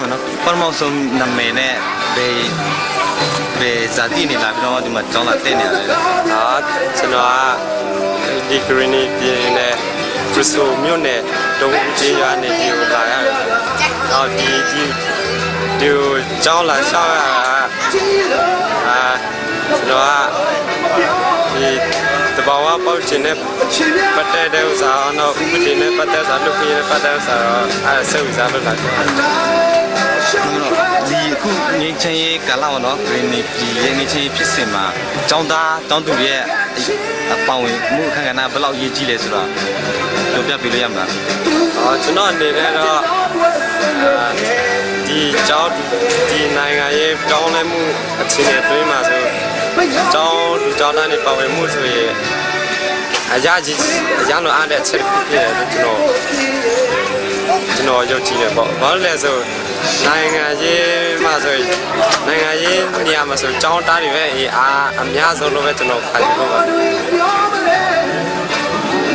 နော်ပထမဆုံးနာမည်နဲ့ဘယ်ဇာတိနေလာပြီးတော့ဒီမှာကျောင်းလာတက်နေရတယ်ကျွန်တော်ကဒီကရနီပြည်နယ်ဘရစ်ဆိုမြို့နယ်တုံးကျေးရွာနေဒီကိုလာရတယ်။နောက်ဒီကျောင်းလာရှောက်ရတာကျွန်တော်ကဒီတဘာဝပေါက်ချင်တဲ့ပတ်တဲ့ဥစ္စာနောက်ဥပဒေနဲ့ပတ်သက်စာလုပ်ပြတဲ့ပတ်သက်စာတော့စိတ်ဝင်စားလို့လာကြတယ်ဒီအခုငင်းချင်းရေးကာလနော်ဂရင်းနီပြည်ရဲ့ငင်းချင်းဖြစ်စဉ်မှာကျောင်းသားတောင်းသူရဲ့အပေါဝင်မှုခန့်ကဏ္ဍဘယ်လောက်ရေးကြီးလဲဆိုတော့ပြောပြပေးလို့ရမှာကျွန်တော်အနေနဲ့တော့ဒီကျောင်းဒီနိုင်ငံရေးပြောင်းလဲမှုအခြေအနေတွင်းမှာဆိုကျောင်းသားတွေပါဝင်မှုဆိုရင်အရာလိုအားတဲ့အချက်တစ်ခုဖြစ်တယ်လို့ကျွန်တော်ယုံကြည်တယ်ပေါ့ဘာလို့လဲဆိုနိုင်ငံရေးမှာဆိုနိုင်ငံရေးနေရာမှာဆိုကျောင်းသားတွေပဲအများဆုံးလို့ပဲကျွန်တော်ခံယူလို့ပါ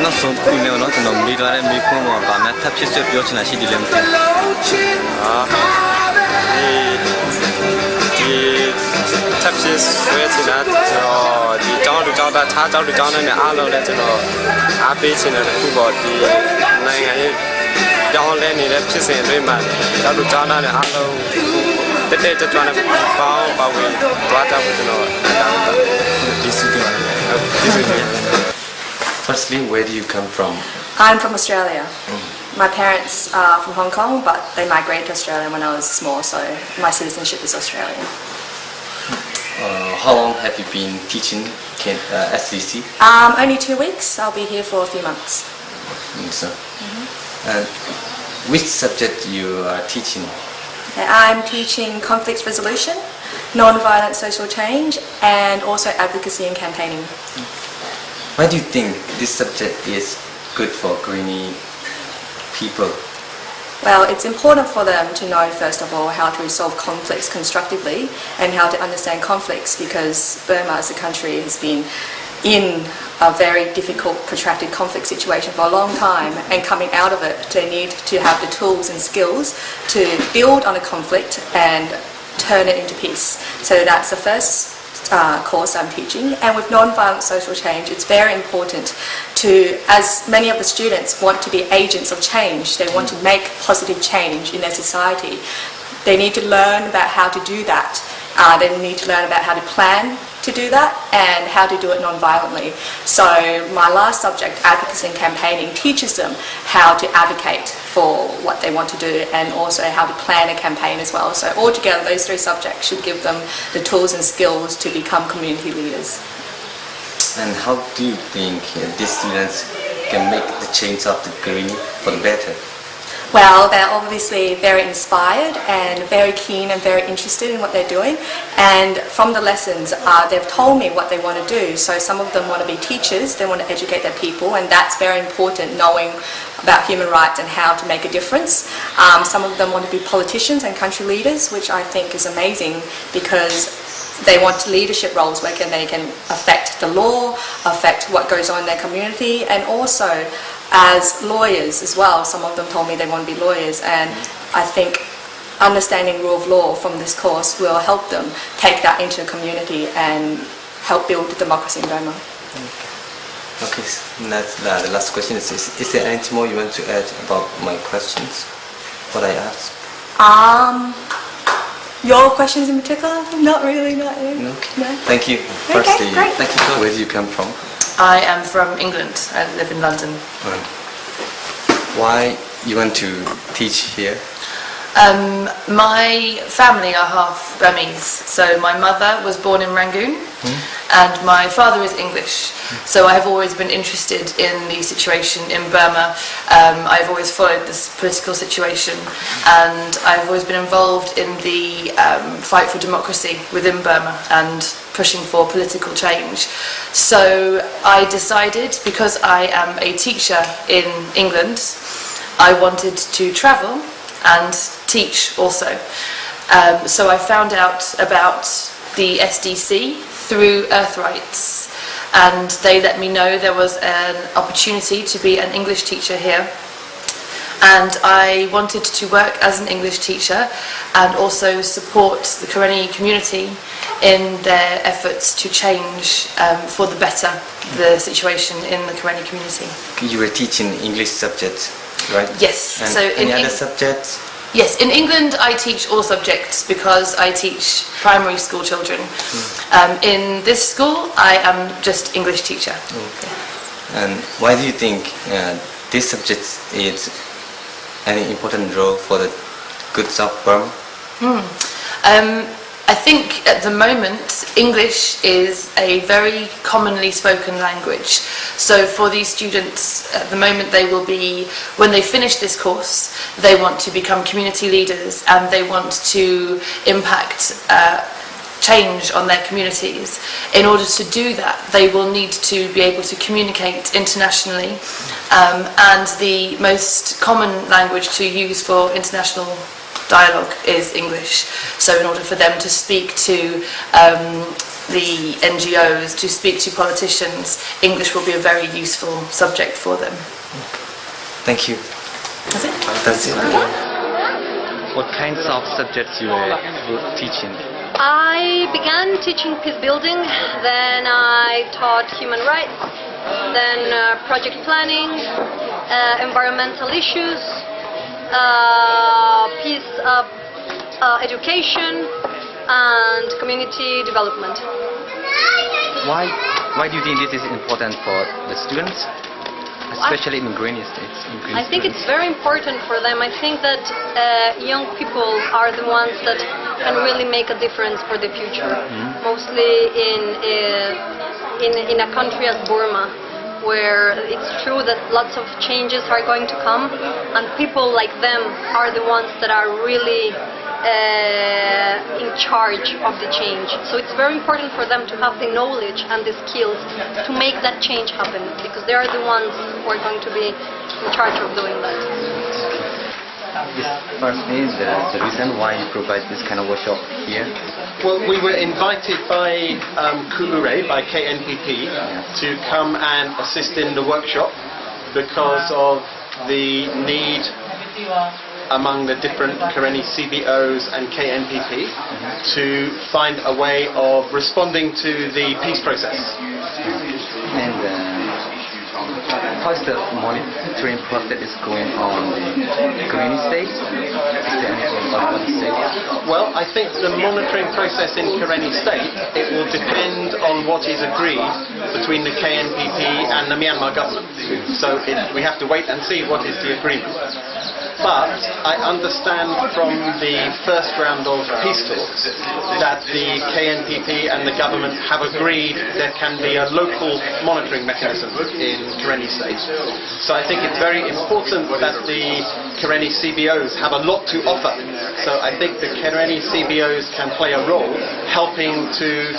နောက်ဆုံးခုနေတော့ကျွန်တော်မိသွားတဲ့မိခွန်းပေါ်ဗာနဲ့ထပ်ဖြစ်ဆွပြောချင်တာရှိတယ်လည်းမသိဒီထပ်ဖြစ်ဆွဲချင်တာကျွန်တော်ဒီကျောင်းသားခြားကျောင်းနဲ့အားလုံးလည်းကျွန်တော်အားပေးချင်တဲ့ခုပေါ့ဒီနိုင်ငံရေးကျောင်းလဲနေတဲ့ဖြစ်စဉ်တွေမှာကျောင်းသားနဲ့အားလုံးတက်ကြွနဲ့ပေါင်းပါဝင်သွားကြဖို့ကျွန်တော်ဒီစီတယ် Firstly, where do you come from? I'm from Australia. My parents are from Hong Kong, but they migrated to Australia when I was small, so my citizenship is Australian. How long have you been teaching SCC? Only 2 weeks. I'll be here for a few months. So, which subject you are teaching? I'm teaching conflict resolution, non-violent social change, and also advocacy and campaigning. Why do you think this subject is good for Karenni people? Well, it's important for them to know, first of all, how to resolve conflicts constructively and how to understand conflicts, because Burma as a country has been in a very difficult, protracted conflict situation for a long time, and coming out of it, they need to have the tools and skills to build on a conflict and turn it into peace. So that's the first course I'm teaching. And with non-violent social change, it's very important to, as many of the students want to be agents of change, they want to make positive change in their society, they need to learn about how to do that. They need to learn about how to plan to do that and how to do it non-violently. So my last subject, advocacy and campaigning, teaches them how to advocate for what they want to do and also how to plan a campaign as well. So altogether, those 3 subjects should give them the tools and skills to become community leaders. And how do you think these students can make the change of the Karenni for the better? Well, they're obviously very inspired and very keen and very interested in what they're doing, and from the lessons they've told me what they want to do. So some of them want to be teachers, they want to educate their people, and that's very important, knowing about human rights and how to make a difference. Some of them want to be politicians and country leaders, which I think is amazing, because they want leadership roles where they can affect the law, affect what goes on in their community, and also as lawyers as well. Some of them told me they want to be lawyers, and I think understanding rule of law from this course will help them take that into the community and help build democracy in Burma. Okay, that's the last question. Is there anything more you want to add about my questions, what I asked? Your questions in particular? Not really, not really. Okay. No. Thank you. Okay, great. Thank you. Where do you come from? I am from England. I live in London. Why you want to teach here? My family are half Burmese. So my mother was born in Rangoon and my father is English. So I have always been interested in the situation in Burma. I've always followed this political situation, and I've always been involved in the fight for democracy within Burma and pushing for political change. So I decided, because I am a teacher in England, I wanted to travel and teach also. So I found out about the SDC through Earthrights, and they let me know there was an opportunity to be an English teacher here. and I wanted to work as an English teacher and also support the Karenni community in their efforts to change for the better the situation in the Karenni community. You were teaching English subjects, right? Yes. And So any other subjects? Yes, in England I teach all subjects because I teach primary school children. In this school I am just English teacher. Okay. And why do you think this subject is an important role for the goods of Burma? I think at the moment English is a very commonly spoken language. So for these students at the moment they will be, when they finish this course, they want to become community leaders and they want to impact change on their communities. In order to do that, they will need to be able to communicate internationally, and the most common language to use for international dialogue is English. So in order for them to speak to the NGOs, to speak to politicians, English will be a very useful subject for them. Thank you. That's it? That's it. What kinds of subjects you were teaching? I began teaching peace building, then I taught human rights, then project planning, environmental issues, peace education, and community development. Why do you think this is important for the students, especially in Karenni states? I think it's very important for them. I think that young people are the ones that can really make a difference for the future, mostly in a country as Burma, where it's true that lots of changes are going to come, and people like them are the ones that are really in charge of the change. So it's very important for them to have the knowledge and the skills to make that change happen, because they are the ones who are going to be in charge of doing that. This first means the reason why you provide this kind of workshop here. Well, we were invited by Kure, by KNPP, to come and assist in the workshop because of the need among the different Karenni CBOs and KNPP to find a way of responding to the peace process. And how is the monitoring process is going on the Karenni state? Is there anything about the state? Well, I think the monitoring process in Karenni state, it will depend on what is agreed between the KNPP and the Myanmar government. So we have to wait and see what is the agreement. But I understand from the first round of peace talks that the KNPP and the government have agreed there can be a local monitoring mechanism in Karenni state. So I think it's very important that the Karenni CBOs have a lot to offer. So I think the Karenni CBOs can play a role helping to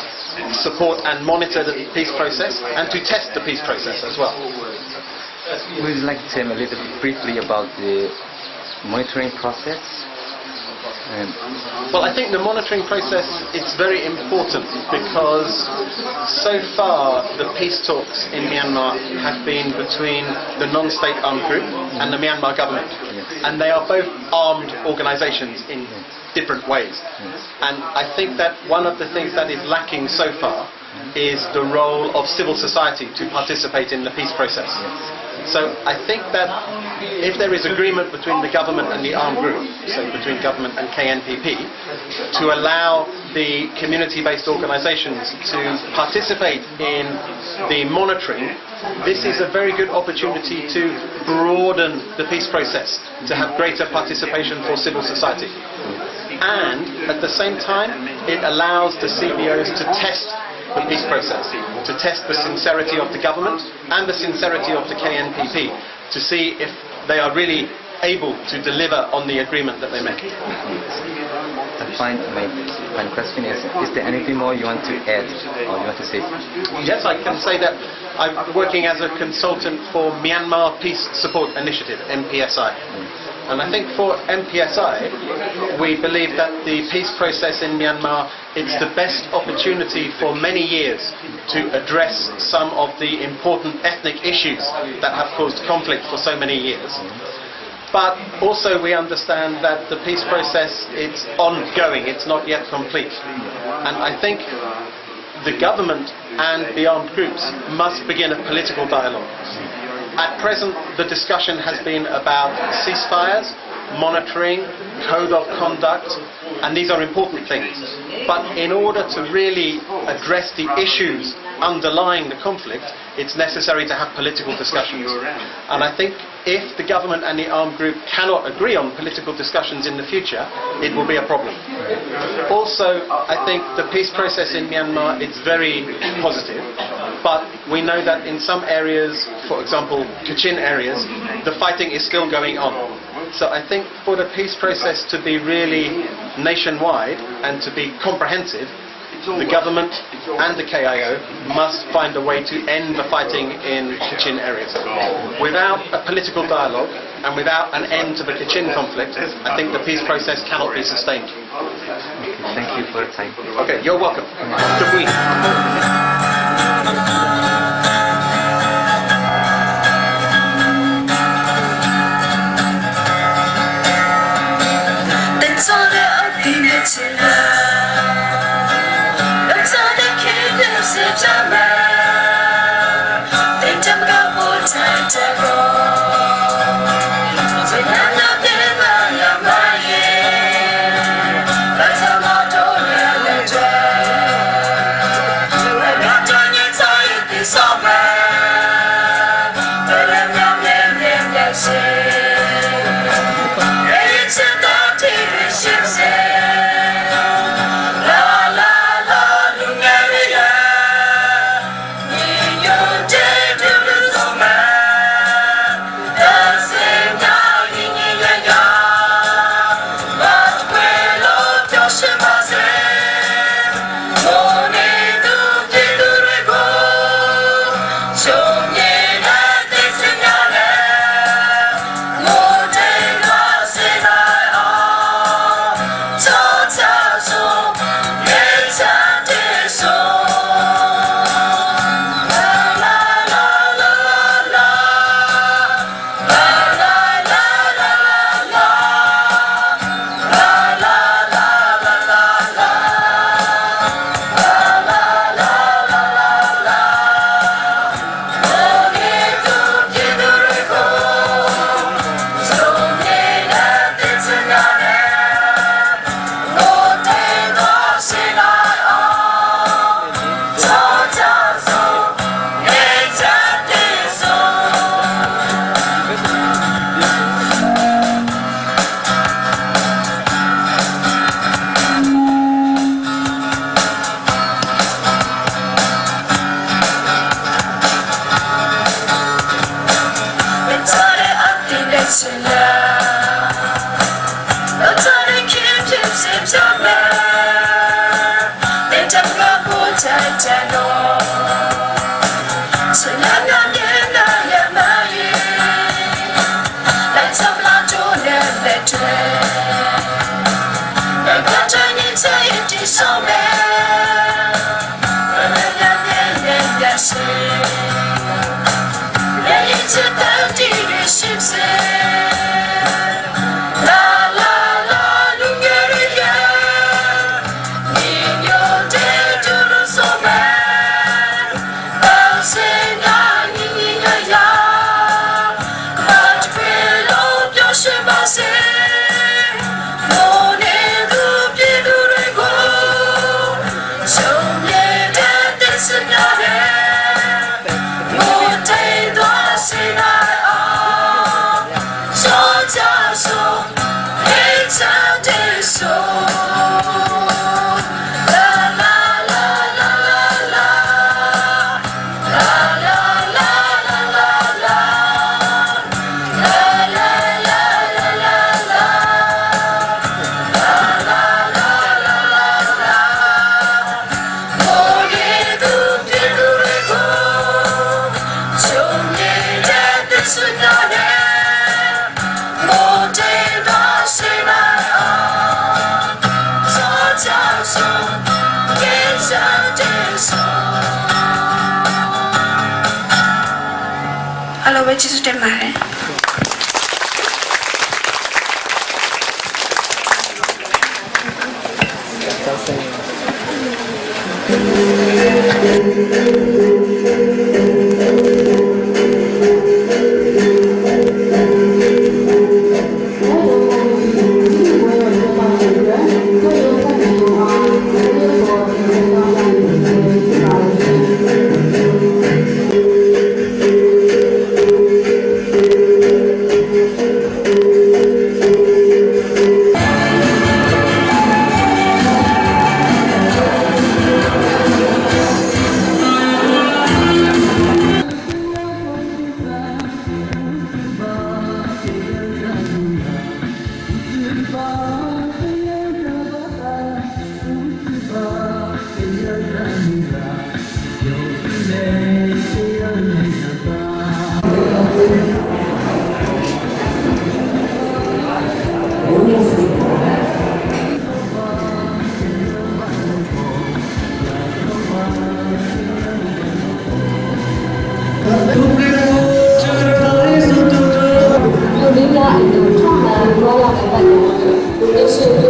support and monitor the peace process and to test the peace process as well. Would you like to tell me a little bit briefly about the monitoring process? Well, I think the monitoring process is very important because so far the peace talks in Myanmar have been between the non-state armed group and the Myanmar government. And they are both armed organizations in different ways. And I think that one of the things that is lacking so far is the role of civil society to participate in the peace process. So I think that if there is agreement between the government and the armed group, so between government and KNPP, to allow the community-based organizations to participate in the monitoring, this is a very good opportunity to broaden the peace process, to have greater participation for civil society. And at the same time, it allows the CBOs to test the peace process, to test the sincerity of the government and the sincerity of the KNPP, to see if they are really able to deliver on the agreement that they make. My final question is there anything more you want to add or you want to say? Yes, I can say that I'm working as a consultant for Myanmar Peace Support Initiative, MPSI. And I think for MPSI, we believe that the peace process in Myanmar, it's the best opportunity for many years to address some of the important ethnic issues that have caused conflict for so many years. But also we understand that the peace process is ongoing, it's not yet complete. And I think the government and the armed groups must begin a political dialogue. At present, the discussion has been about ceasefires, monitoring, code of conduct, and these are important things. But in order to really address the issues underlying the conflict, it's necessary to have political discussions. And I think if the government and the armed group cannot agree on political discussions in the future, it will be a problem. Also, I think the peace process in Myanmar is very positive, but we know that in some areas, for example, Kachin areas, the fighting is still going on. So I think for the peace process to be really nationwide and to be comprehensive, the government and the KIO must find a way to end the fighting in Kachin areas. Without a political dialogue and without an end to the Kachin conflict, I think the peace process cannot be sustained. Thank you for your time. Okay, you're welcome. Debui. Hello, which is the Điều lý lại được trong là lo làm cái bệnh.